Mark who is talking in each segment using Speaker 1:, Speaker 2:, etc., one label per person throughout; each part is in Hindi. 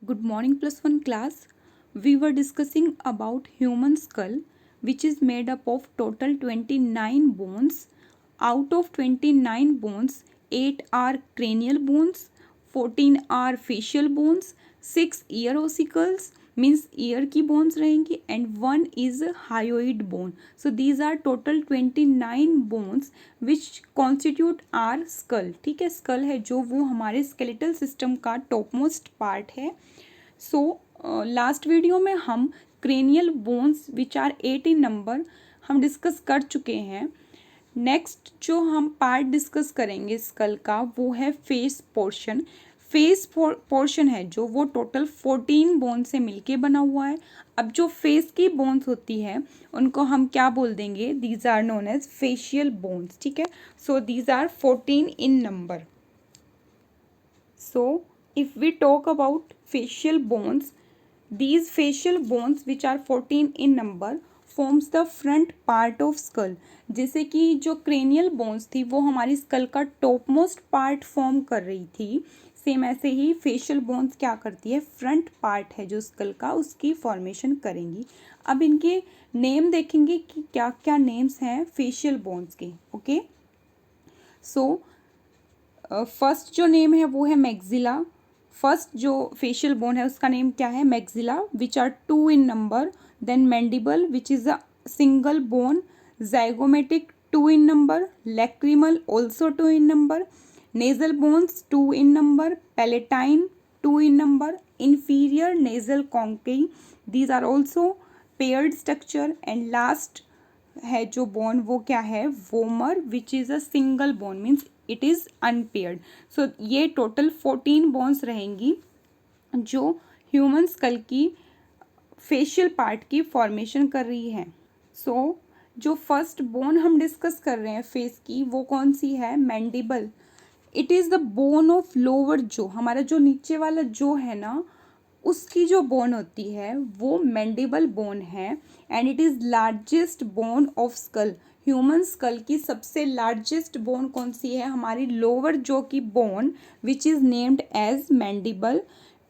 Speaker 1: Good morning, plus one class. We were discussing about human skull, which is made up of total 29 bones. Out of 29 bones, 8 are cranial bones, 14 are facial bones, 6 ear ossicles means ear की bones रहेंगी and 1 is hyoid bone. So these are total 29 bones which constitute our skull. ठीक है, skull है जो वो हमारे skeletal system का topmost part है. सो लास्ट वीडियो में हम cranial bones which are 8 in number हम डिस्कस कर चुके हैं. नेक्स्ट जो हम पार्ट डिस्कस करेंगे स्कल का वो है फेस पोर्शन. फेस पोर्शन है जो वो टोटल 14 बोन से मिलके बना हुआ है. अब जो फेस की बोन्स होती है उनको हम क्या बोल देंगे, these are known as facial bones. ठीक है, so these are 14 in number. So if we talk about facial bones, these facial bones which are 14 in number forms the front part of skull. जैसे कि जो cranial bones थी वो हमारी skull का topmost part form कर रही थी, सेम ऐसे ही facial bones क्या करती है, front part है जो skull का उसकी formation करेंगी. अब इनके नेम देखेंगे कि क्या क्या नेम्स हैं facial bones के. ओके, सो फर्स्ट जो नेम है वो है मैक्सिला. फर्स्ट जो फेशियल बोन है उसका नेम क्या है, maxilla, which are 2 in number. Then mandible which is a single bone. Zygomatic 2 in number. Lacrimal also 2 in number. Nasal bones 2 in number. Palatine 2 in number. inferior nasal conchae, these are also paired structure. And last है जो बोन वो क्या है, vomer, which is a single bone means it is unpaired. So ये टोटल 14 बोन्स रहेंगी जो ह्यूमन स्कल की फेशियल पार्ट की फॉर्मेशन कर रही है. सो जो फर्स्ट बोन हम डिस्कस कर रहे हैं फेस की वो कौन सी है, mandible. It is the bone of lower जो, हमारा जो नीचे वाला जो है ना उसकी जो बोन होती है वो मैंडिबल बोन है. And it is largest bone of skull. Human skull की सबसे लार्जेस्ट बोन कौन सी है, हमारी लोअर जो की bone which is named as mandible.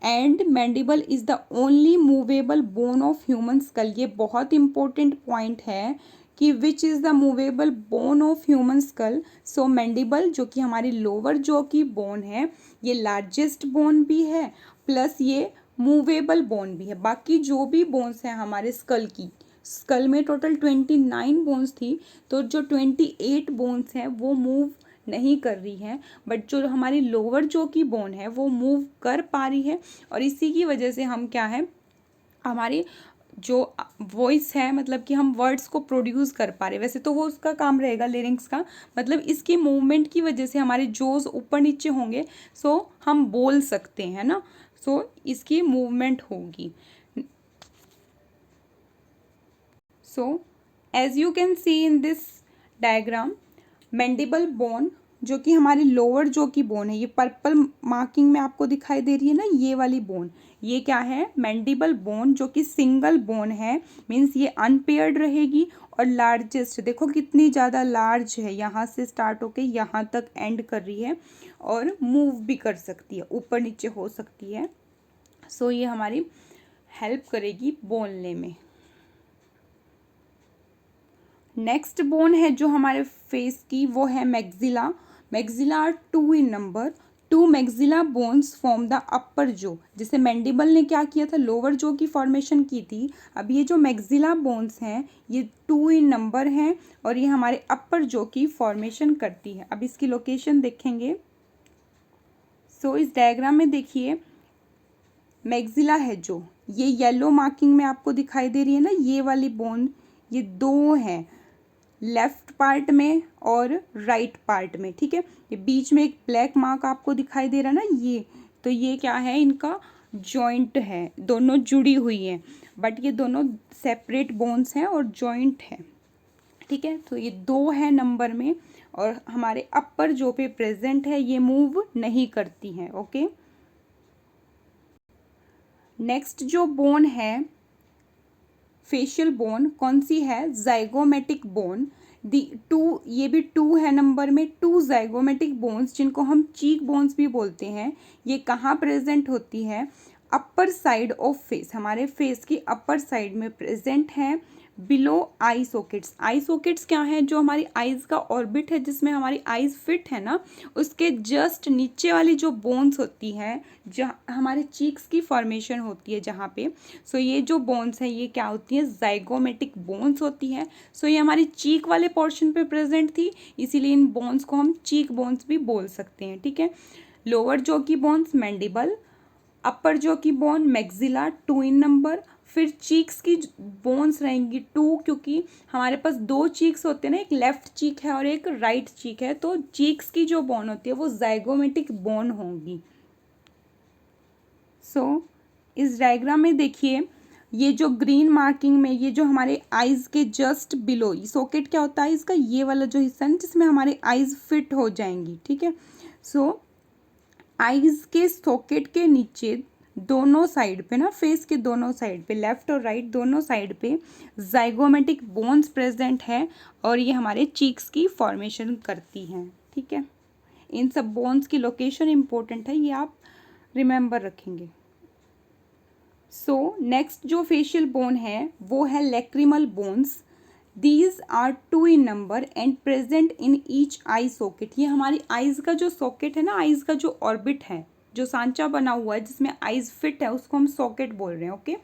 Speaker 1: And mandible is the only movable bone of human skull. ये बहुत इंपॉर्टेंट पॉइंट है कि which is the movable bone of human skull. So mandible जो कि हमारी लोअर जो की बोन है ये लार्जेस्ट बोन भी है प्लस ये मूवेबल बोन भी है. बाकी जो भी बोन्स हैं हमारे स्कल की, स्कल में टोटल 29 बोन्स थी तो जो 28 बोन्स हैं वो मूव नहीं कर रही हैं, बट जो हमारी लोअर जो की बोन है वो मूव कर पा रही है. और इसी की वजह से हम क्या है, हमारी जो वॉइस है मतलब कि हम वर्ड्स को प्रोड्यूस कर पा रहे. वैसे तो वो उसका काम रहेगा लिरिक्स का, मतलब इसकी मूवमेंट की वजह से हमारे जोज ऊपर नीचे होंगे सो हम बोल सकते हैं ना. सो इसकी मूवमेंट होगी. So as you can see in this diagram, mandible bone जो कि हमारी लोअर जो की बोन है, ये पर्पल मार्किंग में आपको दिखाई दे रही है ना, ये वाली बोन, ये क्या है, मैंडिबल बोन जो कि सिंगल बोन है. मीन्स ये अनपेयर्ड रहेगी और लार्जेस्ट, देखो कितनी ज़्यादा लार्ज है, यहाँ से स्टार्ट होके यहाँ तक एंड कर रही है और मूव भी कर सकती है, ऊपर नीचे हो सकती है. सो ये हमारी हेल्प करेगी बोलने में. नेक्स्ट बोन है जो हमारे फेस की वो है maxilla. Maxilla are 2 in number. 2 maxilla bones form the upper jaw. जैसे मैंडिबल ने क्या किया था, लोअर जो की फॉर्मेशन की थी. अब ये जो मैक्सिला बोन्स हैं ये 2 इन नंबर हैं और ये हमारे अपर जो की फॉर्मेशन करती है. अब इसकी लोकेशन देखेंगे. सो इस डायग्राम में देखिए मैक्सिला है जो, ये येलो मार्किंग में आपको दिखाई दे रही है ना, ये वाली बोन, ये दो हैं लेफ्ट पार्ट में और राइट पार्ट में. ठीक है, ये बीच में एक ब्लैक मार्क आपको दिखाई दे रहा है ना, ये तो ये क्या है, इनका जॉइंट है, दोनों जुड़ी हुई हैं बट ये दोनों सेपरेट बोन्स हैं और जॉइंट है. ठीक है, तो ये 2 है नंबर में और हमारे अपर जो पे प्रेजेंट है ये मूव नहीं करती हैं. ओके, नेक्स्ट जो बोन है फेशियल बोन कौन सी है, जाइगोमेटिक बोन. दी 2, ये भी 2 है नंबर में. 2 जाइगोमेटिक बोन्स जिनको हम चीक बोन्स भी बोलते हैं, ये कहाँ प्रेजेंट होती है, अपर साइड ऑफ फेस, हमारे फेस की अपर साइड में प्रेजेंट है। Below I sockets, I sockets क्या है, जो हमारी आईज का ऑर्बिट है जिसमें हमारी आईज फिट है ना, उसके जस्ट नीचे वाली जो बोन्स होती है, जहाँ हमारे चीक्स की फॉर्मेशन होती है जहाँ पे, सो ये जो बोन्स है ये क्या होती है, जाइगोमेटिक बोन्स होती है। सो ये हमारी चीक वाले पोर्शन पे प्रेजेंट थी, इसीलिए इन बोन्स को हम चीक बोन्स भी बोल सकते हैं, ठीक है। लोअर जॉ की बोन्स मैंडिबल, अपर जॉ की बोन मैक्सिला 2 इन नंबर, फिर चीक्स की बोन्स रहेंगी 2, क्योंकि हमारे पास 2 चीक्स होते हैं ना, एक लेफ्ट चीक है और एक राइट चीक है, तो चीक्स की जो बोन होती है वो जाइगोमेटिक बोन होंगी। सो इस डायग्राम में देखिए, ये जो ग्रीन मार्किंग में, ये जो हमारे आईज के जस्ट बिलो सॉकेट क्या होता है इसका, ये वाला जो हिस्सा है जिसमें हमारे आईज फिट हो जाएंगी, ठीक है। सो आईज के सॉकेट के नीचे दोनों साइड पे ना, फेस के दोनों साइड पे, लेफ्ट और राइट दोनों साइड पे जाइगोमेटिक बोन्स प्रेजेंट है और ये हमारे चीक्स की फॉर्मेशन करती हैं, ठीक है। इन सब बोन्स की लोकेशन इंपॉर्टेंट है, ये आप रिमेंबर रखेंगे। सो नेक्स्ट जो फेशियल बोन है वो है lacrimal bones. These are 2 in number and present in each eye socket. ये हमारी आईज का जो सॉकेट है ना, आईज का जो ऑर्बिट है, जो सांचा बना हुआ है जिसमें आईज फिट है, उसको हम सॉकेट बोल रहे हैं, ओके।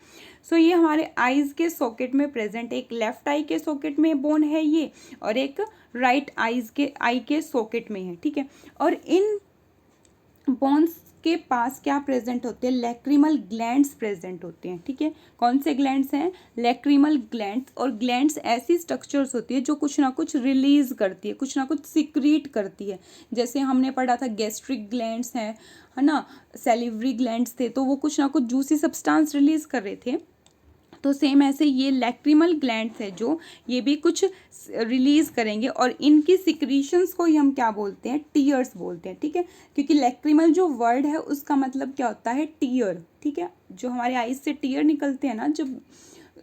Speaker 1: सो ये हमारे आईज के सॉकेट में प्रेजेंट, एक लेफ्ट आई के सॉकेट में बोन है ये, और एक राइट आई के सॉकेट में है, ठीक है। और इन बोन्स के पास क्या प्रेजेंट होते हैं, लैक्रिमल ग्लैंड्स प्रेजेंट होते हैं, ठीक है। कौन से ग्लैंड्स हैं, लैक्रिमल ग्लैंड्स। और ग्लैंड्स ऐसी स्ट्रक्चर्स होती है जो कुछ ना कुछ रिलीज करती है, कुछ ना कुछ सिक्रीट करती है। जैसे हमने पढ़ा था गैस्ट्रिक ग्लैंड्स हैं, है ना, सैलिवरी ग्लैंड्स थे, तो वो कुछ ना कुछ जूसी सब्सटेंस रिलीज कर रहे थे। तो सेम ऐसे ये लैक्रिमल ग्लैंड्स है जो ये भी कुछ रिलीज करेंगे, और इनकी सिक्रीशंस को ही हम क्या बोलते हैं, टीयर्स बोलते हैं, ठीक है। क्योंकि लैक्रिमल जो वर्ड है उसका मतलब क्या होता है, टीयर, ठीक है। जो हमारे आईज से टीयर निकलते हैं ना, जब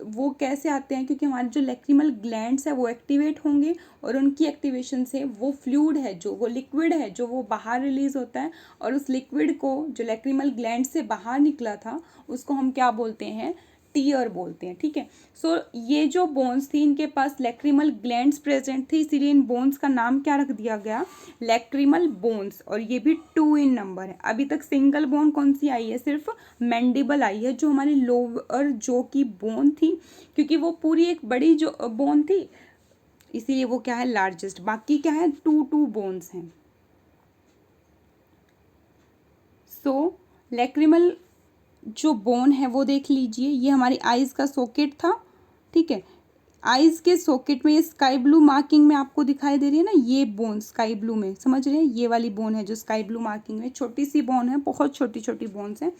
Speaker 1: वो कैसे आते हैं, क्योंकि हमारे जो लैक्रिमल ग्लैंड्स है वो एक्टिवेट होंगे, और उनकी एक्टिवेशन से वो फ्लूइड है, जो वो लिक्विड है, जो वो बाहर रिलीज होता है, और उस लिक्विड को जो लैक्रिमल ग्लैंड से बाहर निकला था उसको हम क्या बोलते हैं, टीयर बोलते हैं, ठीक है। सो ये जो बोन्स थी इनके पास लैक्रिमल ग्लैंड्स प्रेजेंट थी, इसीलिए इन बोन्स का नाम क्या रख दिया गया, लैक्रिमल बोन्स। और ये भी 2 इन नंबर है। अभी तक सिंगल बोन कौन सी आई है, सिर्फ मैंडिबल आई है, जो हमारी लोअर जो की बोन थी, क्योंकि वो पूरी एक बड़ी जो बोन थी, इसीलिए वो क्या है, लार्जेस्ट। बाकी क्या है, 2 बोन्स हैं। सो लैक्रिमल जो बोन है वो देख लीजिए, ये हमारी आईज का सॉकेट था, ठीक है। आईज के सॉकेट में ये स्काई ब्लू मार्किंग में आपको दिखाई दे रही है ना, ये बोन स्काई ब्लू में, समझ रहे हैं, ये वाली बोन है जो स्काई ब्लू मार्किंग में, छोटी सी बोन है, बहुत छोटी छोटी बोन्स हैं,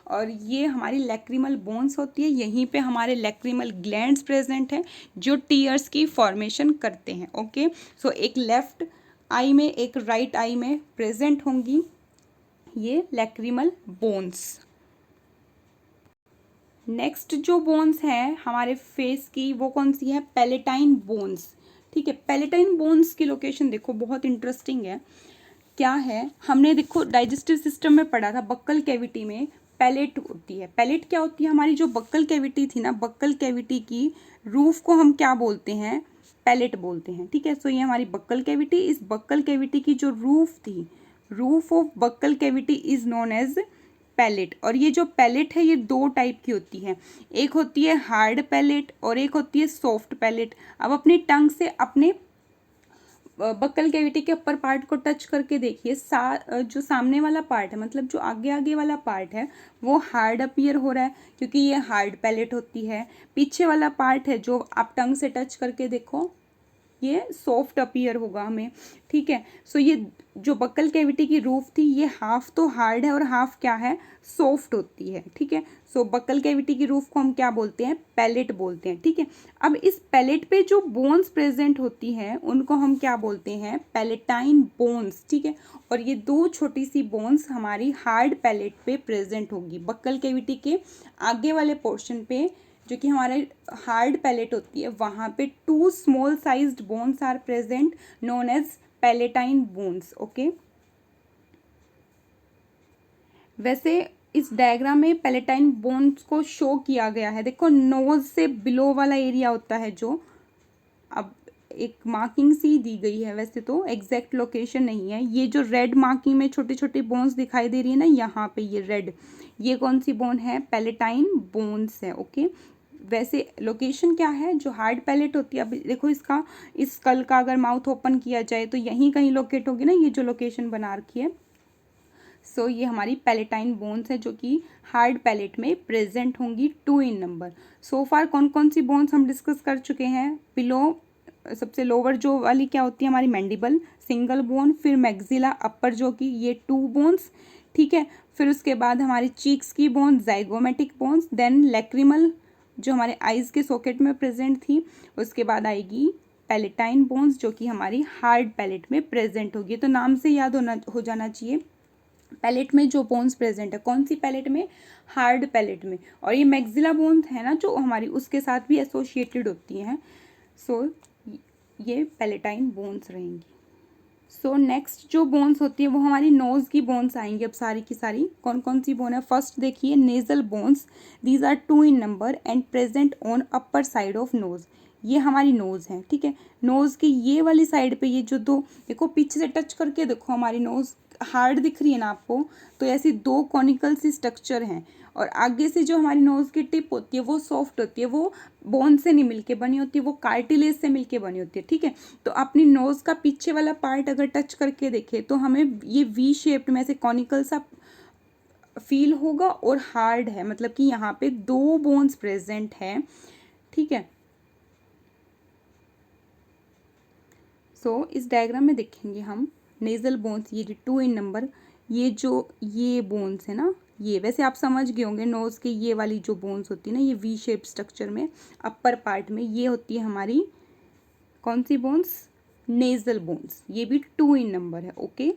Speaker 1: और ये हमारी लैक्रिमल बोन्स होती है। यहीं पे हमारे लैक्रिमल ग्लैंड्स प्रेजेंट हैं जो टीयर्स की फॉर्मेशन करते हैं, ओके। सो एक लेफ्ट आई में, एक राइट आई में प्रेजेंट होंगी ये लैक्रिमल बोन्स। नेक्स्ट जो बोन्स हैं हमारे फेस की, वो कौन सी है, पैलेटाइन बोन्स, ठीक है। पैलेटाइन बोन्स की लोकेशन देखो, बहुत इंटरेस्टिंग है। क्या है, हमने देखो डाइजेस्टिव सिस्टम में पढ़ा था, बक्कल कैविटी में पैलेट होती है। पैलेट क्या होती है, हमारी जो बक्कल कैविटी थी ना, बक्कल कैविटी की रूफ को हम क्या बोलते हैं, पैलेट बोलते हैं, ठीक है। सो ये हमारी बक्कल कैविटी, इस बक्कल कैविटी की जो रूफ थी, roof of buccal cavity is known as palate. और ये जो पैलेट है ये 2 टाइप की होती है, एक होती है हार्ड पैलेट और एक होती है सॉफ्ट पैलेट। अब अपनी टंग से अपने बक्कल कैविटी के अपर पार्ट को टच करके देखिए, जो सामने वाला पार्ट है, मतलब जो आगे आगे वाला पार्ट है, वो हार्ड अपीयर हो रहा है क्योंकि ये हार्ड पैलेट होती है। पीछे वाला पार्ट है जो आप टंग से टच करके देखो, ये सॉफ्ट अपीयर होगा हमें, ठीक है। सो ये जो बक्कल कैविटी की रूफ थी ये हाफ तो हार्ड है और हाफ क्या है, सॉफ्ट होती है, ठीक है। सो बक्कल कैविटी की रूफ को हम क्या बोलते हैं, पैलेट बोलते हैं, ठीक है। अब इस पैलेट पे जो बोन्स प्रेजेंट होती हैं उनको हम क्या बोलते हैं, पैलेटाइन बोन्स, ठीक है। और ये 2 छोटी सी बोन्स हमारी हार्ड पैलेट पे प्रेजेंट होगी, बक्कल कैविटी के आगे वाले पोर्शन पे, जो कि हमारे हार्ड पैलेट होती है, वहाँ पे 2 small sized bones are present known as palatine bones, okay. वैसे इस डायग्राम में पैलेटाइन बोन्स को शो किया गया है। देखो नोज से बिलो वाला एरिया होता है जो, अब एक मार्किंग सी दी गई है, वैसे तो एग्जैक्ट लोकेशन नहीं है। ये जो रेड मार्किंग में छोटे छोटे बोन्स दिखाई दे रही है ना यहाँ पे, ये रेड, ये कौन सी बोन है? पैलेटाइन बोन्स है। ओके, वैसे लोकेशन क्या है? जो हार्ड पैलेट होती है, अब देखो इसका, इस स्कल का अगर माउथ ओपन किया जाए तो यहीं कहीं लोकेट होगी ना, ये जो लोकेशन बना रखी है। सो ये हमारी पैलेटाइन बोन्स है जो कि हार्ड पैलेट में प्रेजेंट होंगी 2 इन नंबर। सो फार कौन कौन सी बोन्स हम डिस्कस कर चुके हैं? बिलो सबसे लोअर जो वाली क्या होती है हमारी? मैंडिबल, सिंगल बोन, फिर मैक्सिला अपर जो कि ये 2 बोन्स, ठीक है। फिर उसके बाद हमारी चीक्स की bone, zygomatic bones, then lacrimal जो हमारे आइज के सॉकेट में प्रेजेंट थी। उसके बाद आएगी पैलेटाइन बोन्स जो कि हमारी हार्ड पैलेट में प्रेजेंट होगी। तो नाम से याद हो जाना चाहिए, पैलेट में जो बोन्स प्रेजेंट है, कौन सी पैलेट में? हार्ड पैलेट में। और ये मैक्सिला बोन्स है ना जो हमारी, उसके साथ भी एसोसिएटेड होती हैं। सो ये पैलेटाइन बोन्स रहेंगी। सो नेक्स्ट जो बोन्स होती है वो हमारी नोज की बोन्स आएंगी। अब सारी की सारी कौन कौन सी बोन है? फर्स्ट देखिए nasal bones, these are 2 in number and present on upper side of nose. ये हमारी नोज है, ठीक है। नोज की ये वाली साइड पे ये जो दो, देखो पीछे से टच करके देखो, हमारी नोज हार्ड दिख रही है ना आपको, तो ऐसी 2 कॉनिकल सी स्ट्रक्चर हैं। और आगे से जो हमारी नोज की टिप होती है वो सॉफ्ट होती है, वो बोन से नहीं मिलके बनी होती है, वो कार्टिलेज से मिलके बनी होती है, ठीक है। तो अपनी नोज का पीछे वाला पार्ट अगर टच करके देखे तो हमें ये वी शेप्ड में से कॉनिकल सा फील होगा और हार्ड है, मतलब कि यहाँ पे 2 बोन्स प्रेजेंट है, ठीक है। सो इस डायग्राम में देखेंगे हम नेजल बोन्स, ये 2 इन नंबर, ये जो ये बोन्स है ना, ये वैसे आप समझ गए होंगे, नोज के ये वाली जो बोन्स होती है ना, ये वी शेप स्ट्रक्चर में अपर पार्ट में, ये होती है हमारी कौन सी बोन्स? Nasal bones. ये भी 2 इन नंबर है। ओके,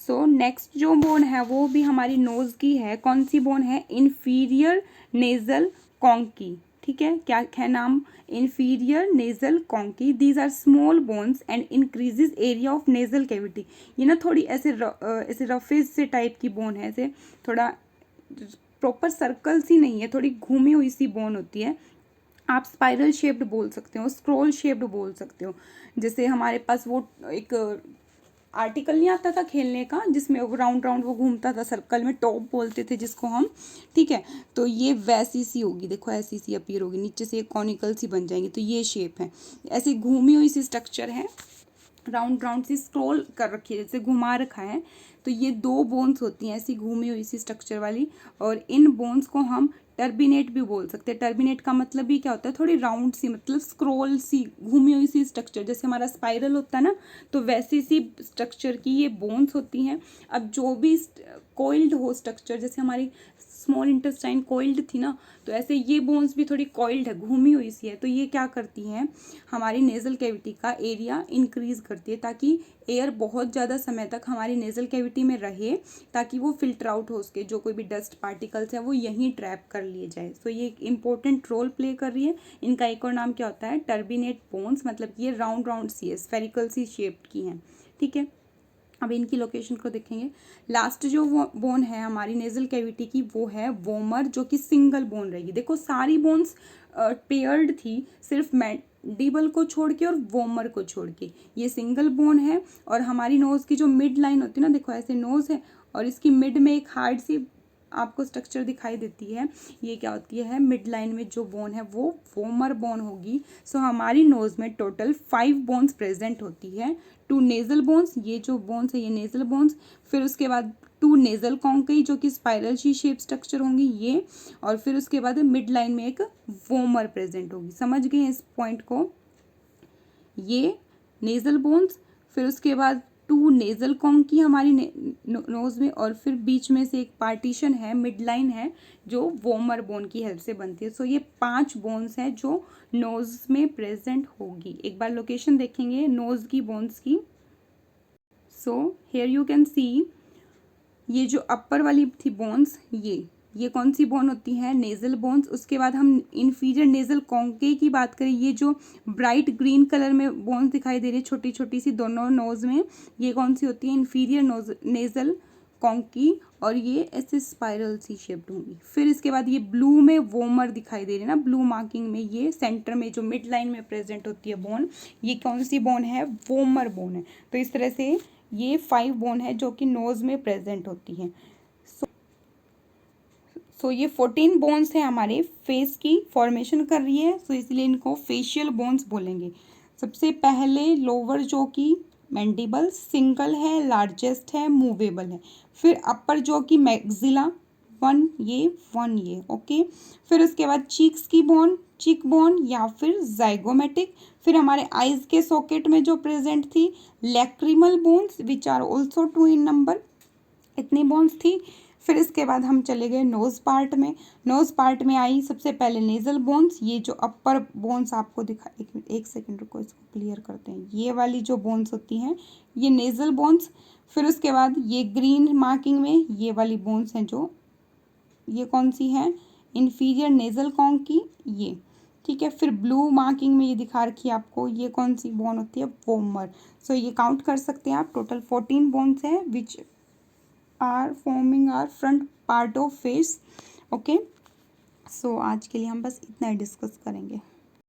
Speaker 1: सो नेक्स्ट जो बोन है वो भी हमारी नोज की है। कौन सी बोन है? इंफीरियर नेजल कॉन्की, ठीक है। क्या है नाम? Inferior nasal concha. These are small bones and increases area of nasal cavity. ये ना थोड़ी ऐसे ऐसे रफेज से टाइप की बोन है, ऐसे थोड़ा प्रॉपर सर्कल सी नहीं है, थोड़ी घूमी हुई सी बोन होती है। आप स्पाइरल शेप्ड बोल सकते हो, स्क्रोल शेप्ड बोल सकते हो। जैसे हमारे पास वो एक आर्टिकल नहीं आता था खेलने का जिसमें राउंड राउंड वो घूमता था सर्कल में, टॉप बोलते थे जिसको हम, ठीक है। तो ये वैसी सी होगी, देखो ऐसी सी अपीयर होगी, नीचे से एक कॉनिकल सी बन जाएंगी। तो ये शेप है, ऐसी घूमी हुई सी स्ट्रक्चर है, राउंड राउंड सी स्क्रोल कर रखी है, जैसे घुमा रखा है। तो ये 2 बोन्स होती हैं ऐसी घूमी हुई सी स्ट्रक्चर वाली, और इन बोन्स को हम टर्बिनेट भी बोल सकते हैं। टर्बिनेट का मतलब भी क्या होता है? थोड़ी राउंड सी, मतलब स्क्रोल सी, घूमी हुई सी स्ट्रक्चर, जैसे हमारा स्पाइरल होता है ना, तो वैसी सी स्ट्रक्चर की ये बोन्स होती हैं। अब जो भी कोइल्ड हो स्ट्रक्चर, जैसे हमारी स्मॉल इंटेस्टाइन कोइल्ड थी ना, तो ऐसे ये बोन्स भी थोड़ी कोइल्ड है, घूमी हुई सी है। तो ये क्या करती हैं? हमारी नेजल कैविटी का एरिया इंक्रीज करती है, ताकि एयर बहुत ज़्यादा समय तक हमारी नेजल कैविटी में रहे, ताकि वो फिल्टर आउट हो सके, जो कोई भी डस्ट पार्टिकल्स है वो यहीं ट्रैप कर लिए जाए। सो ये एक इंपॉर्टेंट रोल प्ले कर रही है। इनका एक और नाम क्या होता है? टर्बिनेट बोन्स, मतलब ये राउंड राउंड सी है, स्फेरिकल सी शेप की हैं, ठीक है। अब इनकी लोकेशन को देखेंगे। लास्ट जो वो बोन है हमारी नेजल कैविटी की, वो है वोमर, जो कि सिंगल बोन रहेगी। देखो सारी बोन्स पेयर्ड थी, सिर्फ मैंडिबल को छोड़ के और वोमर को छोड़ के, ये सिंगल बोन है। और हमारी नोज की जो मिड लाइन होती है ना, देखो ऐसे नोज है और इसकी मिड में एक हार्ड सी आपको स्ट्रक्चर दिखाई देती है, ये क्या होती है? मिड लाइन में जो बोन है वो वोमर बोन होगी। सो हमारी नोज में टोटल 5 बोन्स प्रेजेंट होती है। 2 नेजल बोन्स, ये जो बोन्स है ये नेजल बोन्स, फिर उसके बाद 2 नेजल कॉन्कई जो कि स्पाइरल शी शेप स्ट्रक्चर होंगी ये, और फिर उसके बाद मिड लाइन में एक वोमर प्रेजेंट होगी। समझ गए इस पॉइंट को? ये नेजल बोन्स, फिर उसके बाद 2 नेजल कॉन्की हमारी नोज में, और फिर बीच में से एक पार्टीशन है, मिड लाइन है, जो वोमर बोन की हेल्प से बनती है। सो ये 5 बोन्स हैं जो नोज में प्रेजेंट होगी। एक बार लोकेशन देखेंगे नोज की बोन्स की। सो हेयर यू कैन सी, ये जो अपर वाली थी बोन्स, ये कौन सी बोन होती है? Nasal bones. उसके बाद हम इन्फीरियर नेजल कॉन्के की बात करें, ये जो ब्राइट ग्रीन कलर में बोन्स दिखाई दे रही है छोटी छोटी सी दोनों नोज में, ये कौन सी होती है? इन्फीरियर नेजल कॉन्की और ये ऐसे स्पाइरल सी शेप्ड होंगी। फिर इसके बाद ये ब्लू में वोमर दिखाई दे रही है ना, ब्लू मार्किंग में, ये सेंटर में जो मिड लाइन में प्रेजेंट होती है बोन, ये कौन सी बोन है, वोमर बोन है। तो इस तरह से ये 5 बोन है जो कि नोज में प्रेजेंट होती हैं। सो ये 14 बोन्स है हमारे फेस की फॉर्मेशन कर रही है, सो इसलिए इनको फेशियल बोन्स बोलेंगे। सबसे पहले लोअर जो कि मैंडिबल सिंगल है, लार्जेस्ट है, मूवेबल है। फिर अपर जो कि मैक्सिला 1 ये ओके। फिर उसके बाद चीक्स की बोन, चीक बोन या फिर जाइगोमेटिक। फिर हमारे आईज के सॉकेट में जो प्रेजेंट थी lacrimal bones which are also 2 in number, इतनी बोन्स थी। फिर इसके बाद हम चले गए नोज पार्ट में। नोज पार्ट में आई सबसे पहले नेजल बोन्स, ये जो अपर बोन्स आपको दिखा, एक सेकंड रुको, इसको क्लियर करते हैं। ये वाली जो बोन्स होती हैं ये नेजल बोन्स। फिर उसके बाद ये ग्रीन मार्किंग में ये वाली बोन्स हैं जो, ये कौन सी है, इन्फीरियर नेजल कॉन्की, ये ठीक है। फिर ब्लू मार्किंग में ये दिखा रखी है आपको, ये कौन सी बोन होती है, वोमर। सो ये काउंट कर सकते हैं आप, टोटल 14 बोन्स हैं which are forming our front part of face. Okay, so आज के लिए हम बस इतना ही डिस्कस करेंगे।